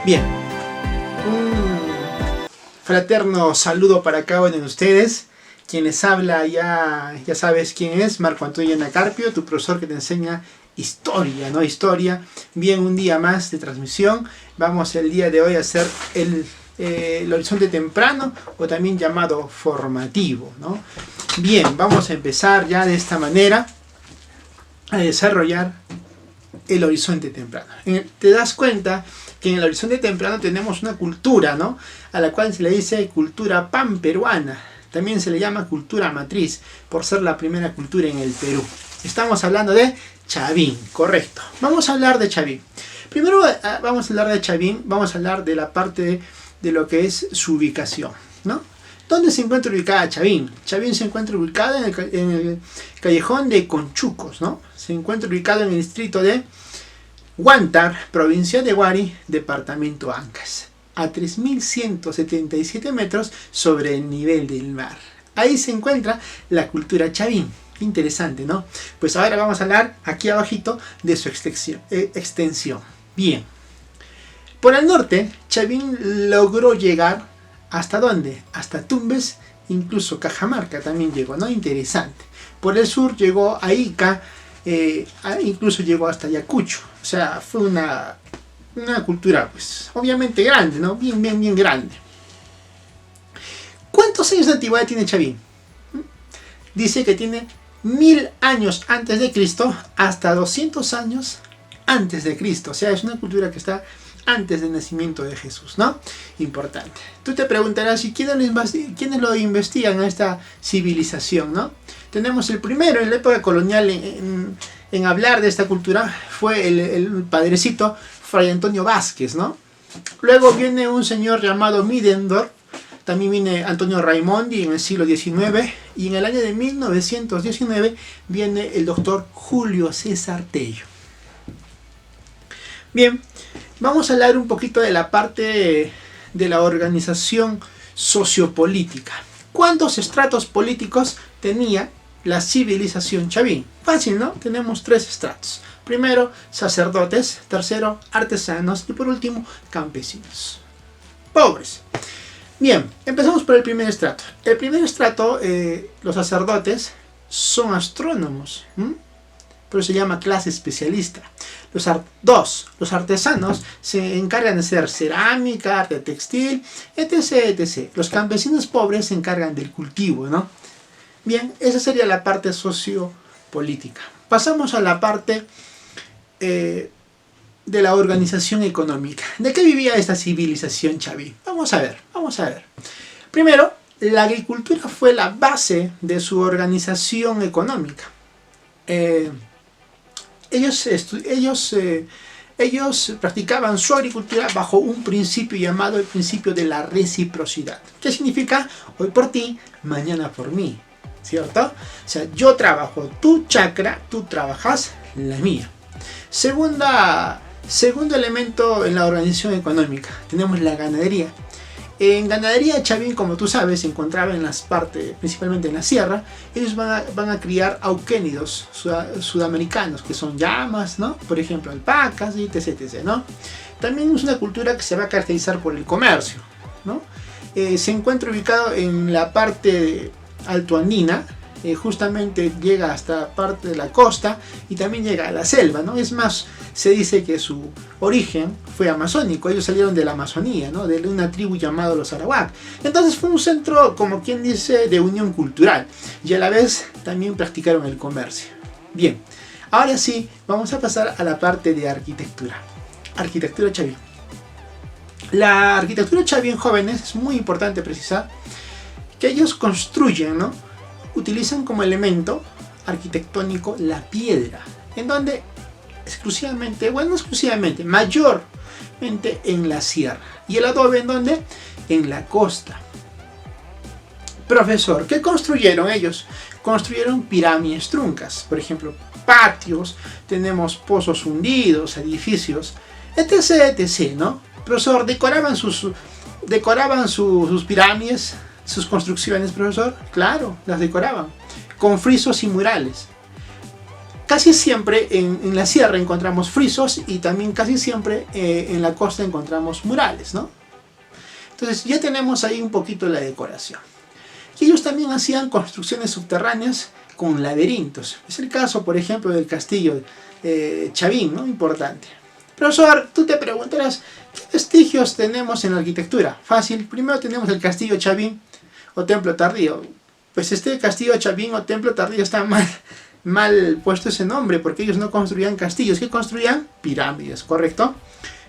Bien, un fraterno saludo para cada uno de ustedes. Quien les habla ya sabes quién es, Marco Antonio Anacarpio, tu profesor que te enseña historia, ¿no? Historia. Bien, un día más de transmisión. Vamos el día de hoy a hacer el horizonte temprano, o también llamado formativo, ¿no? Bien, vamos a empezar ya de esta manera a desarrollar el horizonte temprano. Te das cuenta que en el horizonte temprano tenemos una cultura, ¿no? A la cual se le dice cultura panperuana. También se le llama cultura matriz, por ser la primera cultura en el Perú. Estamos hablando de Chavín, correcto. Vamos a hablar de Chavín. Primero vamos a hablar de Chavín, vamos a hablar de la parte de lo que es su ubicación, ¿no? ¿Dónde se encuentra ubicada Chavín? Chavín se encuentra ubicada en el callejón de Conchucos, ¿no? Se encuentra ubicado en el distrito de Huántar, provincia de Huari, departamento Ancash, a 3.177 metros sobre el nivel del mar. Ahí se encuentra la cultura Chavín. Interesante, ¿no? Pues ahora vamos a hablar aquí abajito de su extensión. Bien. Por el norte, Chavín logró llegar ¿hasta dónde? Hasta Tumbes, incluso Cajamarca también llegó, ¿no? Interesante. Por el sur llegó a Ica, incluso llegó hasta Ayacucho. O sea, fue una cultura, pues, obviamente grande, ¿no? Bien grande. ¿Cuántos años de antigüedad tiene Chavín? Dice que tiene 1000 años antes de Cristo hasta 200 años antes de Cristo. O sea, es una cultura que está antes del nacimiento de Jesús, ¿no? Importante. Tú te preguntarás, ¿y quiénes lo investigan a esta civilización, no? Tenemos el primero en la época colonial en hablar de esta cultura, fue el padrecito Fray Antonio Vázquez, ¿no? Luego viene un señor llamado Middendorf, también viene Antonio Raimondi en el siglo XIX, y en el año de 1919 viene el doctor Julio César Tello. Bien, vamos a hablar un poquito de la parte de la organización sociopolítica. ¿Cuántos estratos políticos tenía la civilización Chavín? Fácil, ¿no? Tenemos 3 estratos. Primero, sacerdotes. Tercero, artesanos. Y por último, campesinos. Pobres. Bien, empezamos por el primer estrato. El primer estrato, los sacerdotes son astrónomos. Pero se llama clase especialista. Los artesanos se encargan de hacer cerámica, arte textil, etc. Los campesinos pobres se encargan del cultivo, ¿no? Bien, esa sería la parte sociopolítica. Pasamos a la parte de la organización económica. ¿De qué vivía esta civilización Chavín? Vamos a ver. Primero, la agricultura fue la base de su organización económica. Ellos practicaban su agricultura bajo un principio llamado el principio de la reciprocidad. ¿Qué significa? Hoy por ti, mañana por mí. ¿Cierto? O sea, yo trabajo tu chacra, tú trabajas la mía. Segundo elemento en la organización económica, tenemos la ganadería. En ganadería, Chavín, como tú sabes, se encontraba en las partes, principalmente en la sierra. Ellos van a criar auquénidos sudamericanos, que son llamas, ¿no? Por ejemplo, alpacas, etc., ¿no? También es una cultura que se va a caracterizar por el comercio, ¿no? Se encuentra ubicado en la parte altoandina, justamente llega hasta parte de la costa y también llega a la selva, ¿no? Es más, se dice que su origen fue amazónico. Ellos salieron de la Amazonía, ¿no? De una tribu llamada los Arawak. Entonces fue un centro, como quien dice, de unión cultural, y a la vez también practicaron el comercio. Bien, ahora sí, vamos a pasar a la parte de arquitectura. Arquitectura Chavín. La arquitectura Chavín, jóvenes, es muy importante precisar que ellos construyen, ¿no? Utilizan como elemento arquitectónico la piedra, en donde mayormente en la sierra, y el adobe en donde, en la costa. Profesor, ¿qué construyeron ellos? Construyeron pirámides truncas, por ejemplo, patios, tenemos pozos hundidos, edificios, etc., ¿no? Profesor, decoraban sus pirámides, sus construcciones, profesor. Claro, las decoraban con frisos y murales. casi siempre en la sierra encontramos frisos y también casi siempre en la costa encontramos murales, ¿no? Entonces ya tenemos ahí un poquito la decoración. Y ellos también hacían construcciones subterráneas con laberintos. Es el caso, por ejemplo, del castillo Chavín, ¿no? Importante. Profesor, tú te preguntarás, ¿qué vestigios tenemos en la arquitectura? Fácil, primero tenemos el castillo Chavín o templo tardío. Pues este castillo Chavín o templo tardío está mal puesto ese nombre, porque ellos no construían castillos, que construían pirámides, ¿correcto?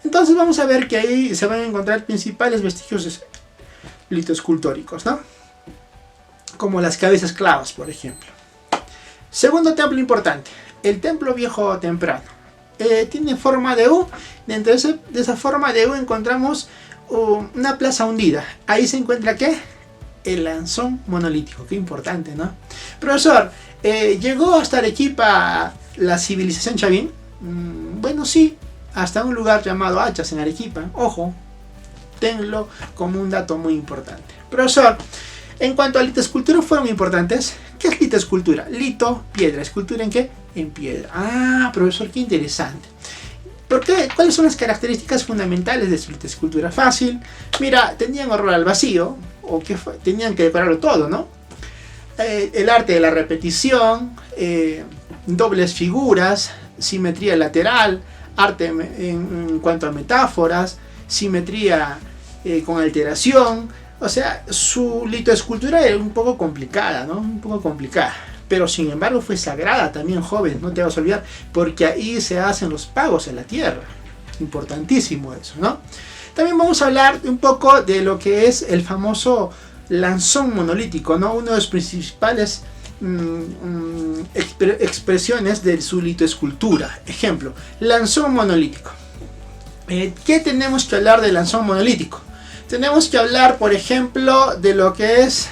Entonces vamos a ver que ahí se van a encontrar principales vestigios litoescultóricos, ¿no? Como las cabezas clavas, por ejemplo. Segundo templo importante, el templo viejo temprano. Tiene forma de U. Dentro de esa forma de U encontramos una plaza hundida. Ahí se encuentra ¿qué? El lanzón monolítico. Qué importante, ¿no? Profesor, ¿llegó hasta Arequipa la civilización Chavín? Bueno, sí, hasta un lugar llamado Hachas en Arequipa. Ojo, tenlo como un dato muy importante. Profesor, en cuanto a litoescultura, ¿fueron importantes? ¿Qué es litoescultura? Lito, piedra. ¿Escultura en qué? En piedra. Ah, profesor, qué interesante. ¿Por qué? ¿Cuáles son las características fundamentales de su litoescultura? Fácil. Mira, tenían horror al vacío, o que tenían que decorarlo todo, ¿no? El arte de la repetición, dobles figuras, simetría lateral, arte en cuanto a metáforas, simetría con alteración. O sea, su litoescultura era un poco complicada, ¿no? Un poco complicada. Pero sin embargo fue sagrada también, joven, no te vas a olvidar, porque ahí se hacen los pagos en la tierra. Importantísimo eso, ¿no? También vamos a hablar un poco de lo que es el famoso lanzón monolítico, ¿no? Una de las principales expresiones de su litoescultura. Ejemplo, lanzón monolítico. ¿Qué tenemos que hablar del lanzón monolítico? Tenemos que hablar, por ejemplo, de lo que es...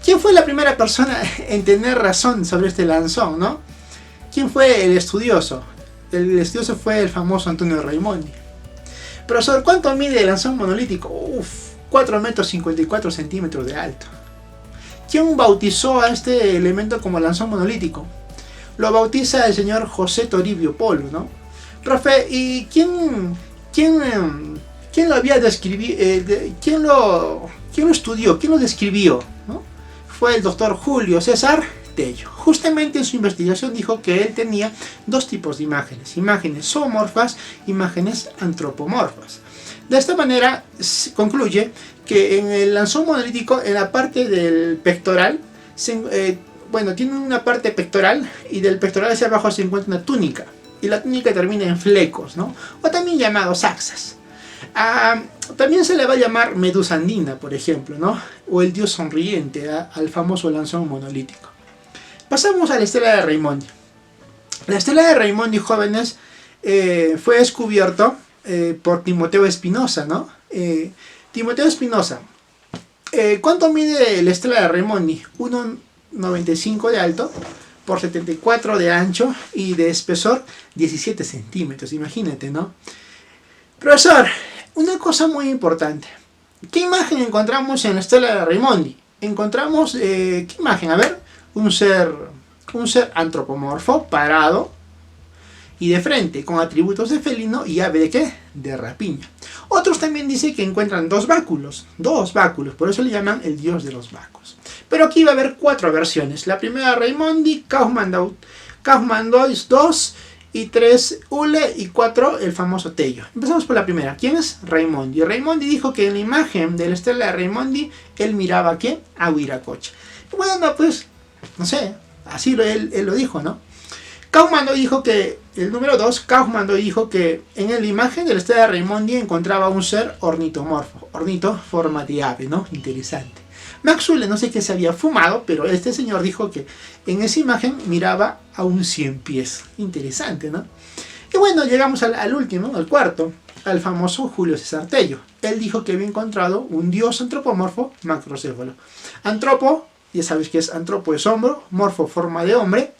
¿quién fue la primera persona en tener razón sobre este lanzón, no? ¿Quién fue el estudioso? El estudioso fue el famoso Antonio Raimondi. Profesor, ¿cuánto mide el lanzón monolítico? 4 metros 54 centímetros de alto. ¿Quién bautizó a este elemento como lanzón monolítico? Lo bautiza el señor José Toribio Polo, ¿no? Profe, ¿y quién lo había describido? ¿Quién lo estudió? ¿Quién lo describió? ¿No? Fue el doctor Julio César Tello. Justamente en su investigación dijo que él tenía dos tipos de imágenes. Imágenes zoomorfas, imágenes antropomorfas. De esta manera concluye que en el lanzón monolítico, en la parte del pectoral, tiene una parte pectoral y del pectoral hacia abajo se encuentra una túnica. Y la túnica termina en flecos, ¿no? O también llamados axas. También se le va a llamar medusa andina, por ejemplo, ¿no? O el dios sonriente al famoso lanzón monolítico. Pasamos a la estela de Raimondi. La estela de Raimondi, jóvenes, fue descubierto por Timoteo Espinosa, ¿no? Timoteo Espinosa. ¿Cuánto mide la estela de Raimondi? 1,95 de alto por 74 de ancho y de espesor 17 centímetros. Imagínate, ¿no? Profesor, una cosa muy importante. ¿Qué imagen encontramos en la estela de Raimondi? Encontramos, ¿qué imagen? A ver, un ser antropomorfo, parado y de frente, con atributos de felino y ave de ¿qué? De rapiña. Otros también dicen que encuentran dos báculos, por eso le llaman el dios de los báculos. Pero aquí va a haber 4 versiones. La primera Raimondi, Kaufmann-Dois 2 y 3 Ule y 4 el famoso Tello. Empezamos por la primera. ¿Quién es? Raimondi. Raimondi dijo que en la imagen de la estela de Raimondi él miraba ¿a quién? A Huiracocha. Bueno, pues, no sé, así él lo dijo, ¿no? Kaufmann dijo que, el número 2, Kaufmann dijo que en la imagen de la estela de Raimondi encontraba un ser ornitomorfo. Ornito, forma de ave, ¿no? Interesante. Maxwell no sé qué se había fumado, pero este señor dijo que en esa imagen miraba a un 100 pies. Interesante, ¿no? Y bueno, llegamos al último, al cuarto, al famoso Julio César Tello. Él dijo que había encontrado un dios antropomorfo macrocéfalo. Antropo, ya sabes que es antropo es hombro, morfo forma de hombre,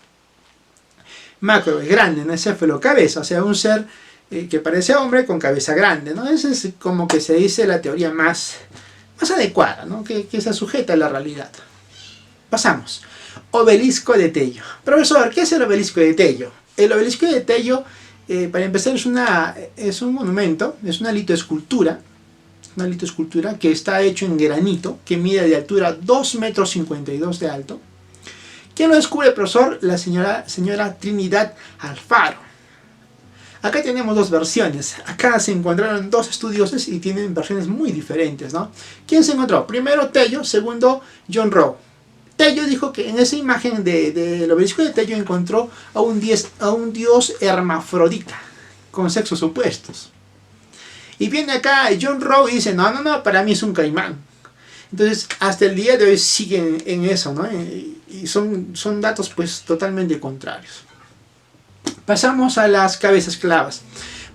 macro es grande, ¿no? Céfalo cabeza, o sea, un ser que parece hombre con cabeza grande, ¿no? Esa es como que se dice la teoría más adecuada, ¿no? Que se sujeta a la realidad. Pasamos. Obelisco de Tello. Profesor, ¿qué es el obelisco de Tello? El obelisco de Tello, para empezar, es un monumento, es una litoescultura que está hecho en granito, que mide de altura 2,52 metros de alto. ¿Quién lo descubre, profesor? La señora Trinidad Alfaro. Acá tenemos dos versiones. Acá se encontraron dos estudiosos y tienen versiones muy diferentes, ¿no? ¿Quién se encontró? Primero Tello, segundo John Rowe. Tello dijo que en esa imagen del obelisco de Tello encontró a un dios hermafrodita, con sexos opuestos. Y viene acá John Rowe y dice, no, para mí es un caimán. Entonces, hasta el día de hoy siguen en eso, ¿no? Y son datos pues totalmente contrarios. Pasamos a las cabezas clavas.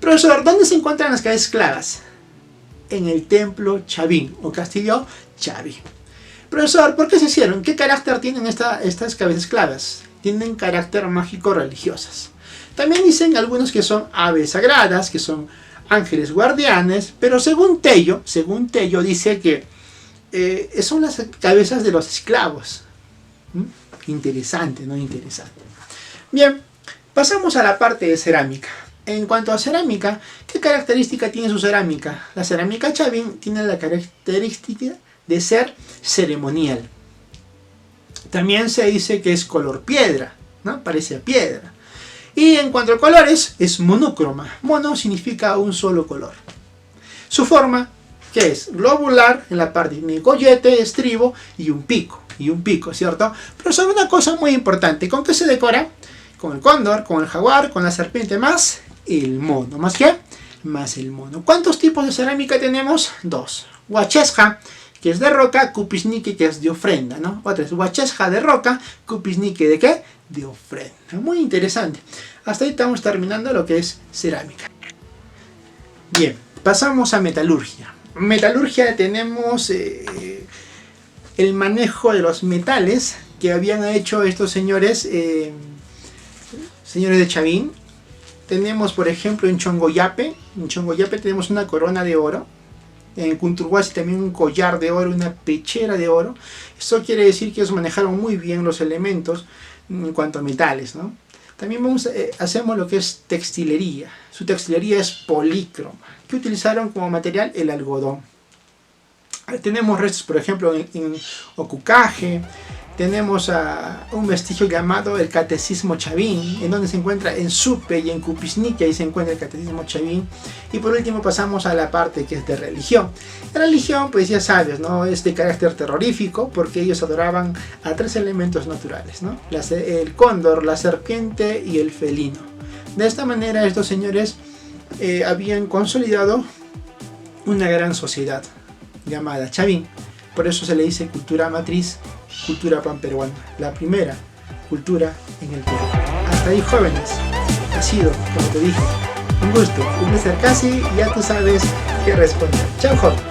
Profesor, ¿dónde se encuentran las cabezas clavas? En el templo Chavín o Castillo Chaví. Profesor, ¿por qué se hicieron? ¿Qué carácter tienen estas cabezas clavas? Tienen carácter mágico religiosas. También dicen algunos que son aves sagradas, que son ángeles guardianes, pero según Tello dice que son las cabezas de los esclavos. Interesante, ¿no? Interesante. Bien, pasamos a la parte de cerámica. En cuanto a cerámica, ¿qué característica tiene su cerámica? La cerámica Chavín tiene la característica de ser ceremonial. También se dice que es color piedra, ¿no? Parece a piedra. Y en cuanto a colores, es monócroma. Mono significa un solo color. Su forma, ¿qué es? Globular, en la parte de collete, estribo y un pico, ¿cierto? Pero son una cosa muy importante. ¿Con qué se decora? Con el cóndor, con el jaguar, con la serpiente, más el mono. ¿Más qué? Más el mono. ¿Cuántos tipos de cerámica tenemos? Dos. Huachesja, que es de roca, cupisnique, que es de ofrenda, ¿no? Otra es huachesja de roca, cupisnique de ¿qué? De ofrenda. Muy interesante. Hasta ahí estamos terminando lo que es cerámica. Bien, pasamos a metalurgia. Metalurgia tenemos el manejo de los metales que habían hecho estos señores de Chavín. Tenemos, por ejemplo, en Chongoyape tenemos una corona de oro. En Cunturhuasi también un collar de oro, una pechera de oro. Esto quiere decir que ellos manejaron muy bien los elementos en cuanto a metales, ¿no? También hacemos lo que es textilería. Su textilería es polícroma. ¿Qué utilizaron como material? El algodón. Tenemos restos, por ejemplo, en Ocucaje. Tenemos un vestigio llamado el Catecismo Chavín, en donde se encuentra en Supe y en Cupisnique, ahí se encuentra el Catecismo Chavín. Y por último pasamos a la parte que es de religión. La religión, pues ya sabes, ¿no? Es de carácter terrorífico, porque ellos adoraban a tres elementos naturales, ¿no? El cóndor, la serpiente y el felino. De esta manera estos señores habían consolidado una gran sociedad llamada Chavín. Por eso se le dice cultura matriz, cultura panperuana, la primera cultura en el Perú. Hasta ahí, jóvenes, ha sido, como te dije, un gusto, un placer casi, ya tú sabes qué responder. Chao, jóvenes.